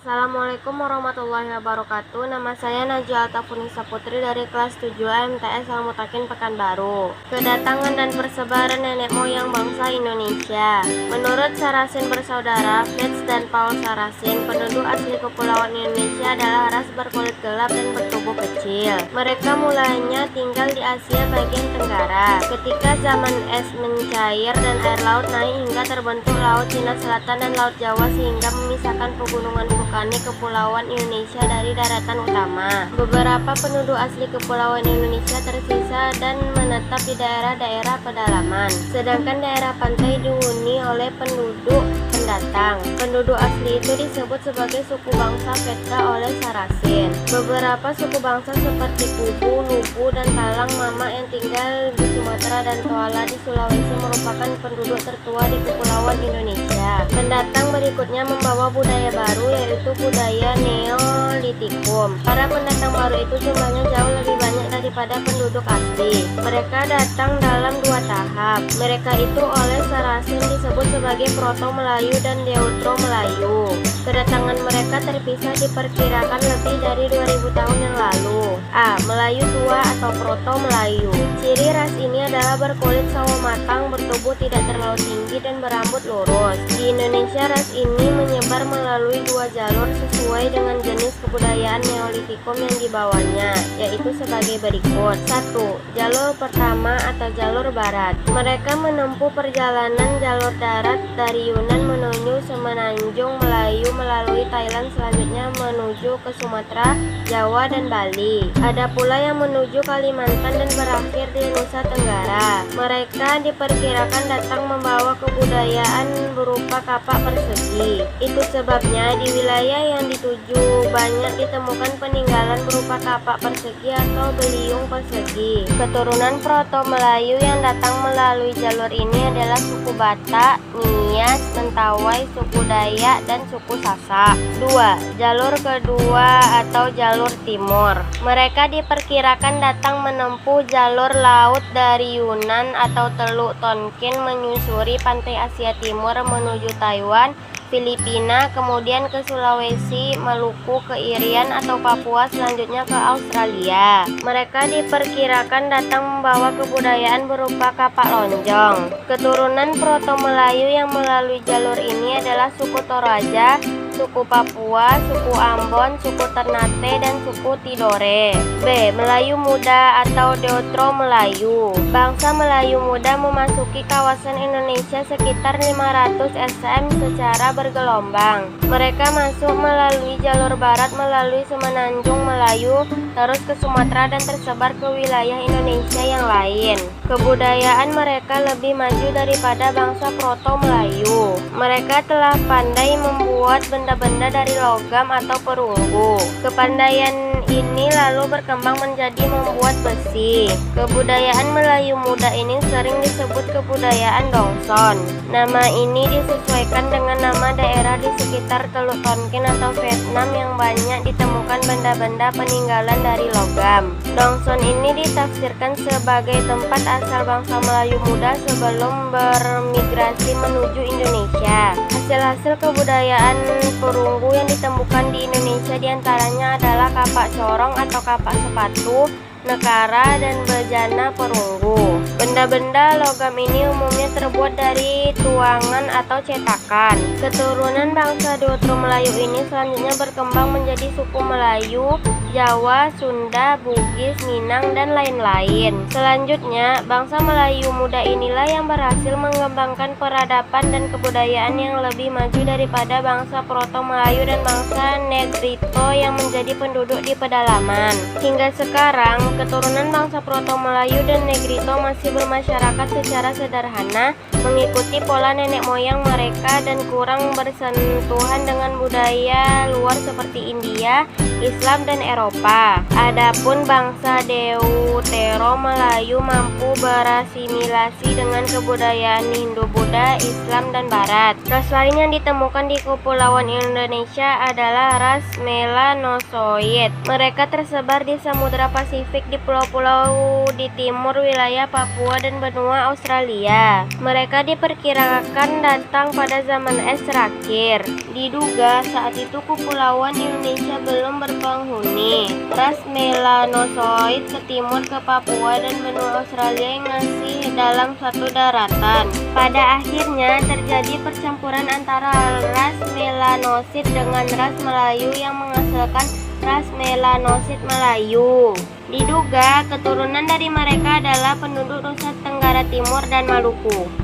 Assalamualaikum warahmatullahi wabarakatuh. Nama saya Najwa Altafunisa Putri dari kelas 7 MTS Al-Mutakin Pekanbaru. Kedatangan dan persebaran nenek moyang bangsa Indonesia. Menurut Sarasin bersaudara, Fritz dan Paul Sarasin, penduduk asli Kepulauan Indonesia adalah ras berkulit gelap dan bertubuh kecil. Mereka mulanya tinggal di Asia bagian tenggara. Ketika zaman es mencair dan air laut naik hingga terbentuk Laut Cina Selatan dan Laut Jawa sehingga memisahkan pegunungan vulkanik Kepulauan Indonesia dari daratan utama. Beberapa penduduk asli Kepulauan Indonesia tersisa dan menetap di daerah-daerah pedalaman, sedangkan daerah pantai dihuni oleh penduduk pendatang. Penduduk asli itu disebut sebagai suku bangsa Petka oleh Sarasin. Beberapa suku bangsa seperti Kubu, Lubu, dan Talang Mama yang tinggal di Sumatera dan Toala di Sulawesi merupakan penduduk tertua di Kepulauan Indonesia. Pendatang berikutnya membawa budaya baru, yaitu budaya Neolitikum. Para pendatang baru itu jumlahnya jauh lebih banyak daripada penduduk asli. Mereka datang dalam dua tahap. Mereka itu oleh Sarasin disebut sebagai Proto Melayu dan Deutro Melayu. Kedatangan mereka terpisah diperkirakan lebih dari 2000 tahun yang lalu. A. Melayu tua atau Proto Melayu. Ciri ras ini adalah berkulit sawo matang, bertubuh tidak terlalu tinggi, dan berambut lurus. Di Indonesia, ras ini menyebar melalui dua jalur sesuai dengan jenis kebudayaan Neolitikum yang dibawanya, yaitu sebagai berikut. 1. Jalur pertama atau jalur barat. Mereka menempuh perjalanan jalur darat dari Yunan menuju Semenanjung Melayu melalui Thailand, selanjutnya menuju ke Sumatera, Jawa, dan Bali. Ada pula yang menuju Kalimantan dan berakhir di Nusa Tenggara. Mereka diperkirakan datang membawa kebudayaan berupa kapak persegi. Itu sebabnya di wilayah yang dituju banyak ditemukan peninggalan berupa kapak persegi atau beliung persegi. Keturunan Proto Melayu yang datang melalui jalur ini adalah suku Batak, Nias, Mentawai, suku Dayak, dan suku Sasak. 2. Jalur kedua atau jalur timur. Mereka diperkirakan datang menempuh jalur laut dari Yunan atau Teluk Tonkin menyusuri pantai Asia Timur menuju Taiwan, Filipina, kemudian ke Sulawesi, Maluku, ke Irian atau Papua, selanjutnya ke Australia. Mereka diperkirakan datang membawa kebudayaan berupa kapak lonjong. Keturunan Proto Melayu yang melalui jalur ini adalah suku Toraja, suku Papua, suku Ambon, suku Ternate, dan suku Tidore. B. Melayu Muda atau Deutro Melayu. Bangsa Melayu Muda memasuki kawasan Indonesia sekitar 500 sm secara bergelombang. Mereka masuk melalui jalur barat melalui Semenanjung Melayu, terus ke Sumatera dan tersebar ke wilayah Indonesia yang lain. Kebudayaan mereka lebih maju daripada bangsa Proto Melayu. Mereka telah pandai membuat benda-benda dari logam atau perunggu. Kepandaian ini lalu berkembang menjadi membuat besi. Kebudayaan Melayu Muda ini sering disebut kebudayaan Dongson. Nama ini disesuaikan dengan nama daerah di sekitar Teluk Tonkin atau Vietnam yang banyak ditemukan benda-benda peninggalan dari logam. Dongson ini ditafsirkan sebagai tempat asal bangsa Melayu Muda sebelum bermigrasi menuju Indonesia. Hasil-hasil kebudayaan perunggu yang ditemukan di Indonesia diantaranya adalah kapak corong atau kapak sepatu, nekara, dan bejana perunggu. Benda-benda logam ini umumnya terbuat dari tuangan atau cetakan. Keturunan bangsa Deutro Melayu ini selanjutnya berkembang menjadi suku Melayu, Jawa, Sunda, Bugis, Minang, dan lain-lain. Selanjutnya, bangsa Melayu Muda inilah yang berhasil mengembangkan peradaban dan kebudayaan yang lebih maju daripada bangsa Proto Melayu dan bangsa Negrito yang menjadi penduduk di pedalaman. Hingga sekarang, keturunan bangsa Proto Melayu dan Negrito masih bermasyarakat secara sederhana, mengikuti pola nenek moyang mereka dan kurang bersentuhan dengan budaya luar seperti India, Islam, dan Eropa. Adapun bangsa Deutero Melayu mampu berasimilasi dengan kebudayaan Hindu-Buddha, Islam, dan Barat. Ras lain yang ditemukan di Kepulauan Indonesia adalah ras Melanosoid. Mereka tersebar di Samudra Pasifik Pasifik di pulau-pulau di timur wilayah Papua dan benua Australia. Mereka diperkirakan datang pada zaman es terakhir. Diduga saat itu kepulauan Indonesia belum berpenghuni. Ras melanosoid ke timur ke Papua dan benua Australia yang masih dalam suatu daratan. Pada akhirnya terjadi percampuran antara ras melanosid dengan ras Melayu yang menghasilkan ras melanosid Melayu. Diduga keturunan dari mereka adalah penduduk Nusa Tenggara Timur dan Maluku.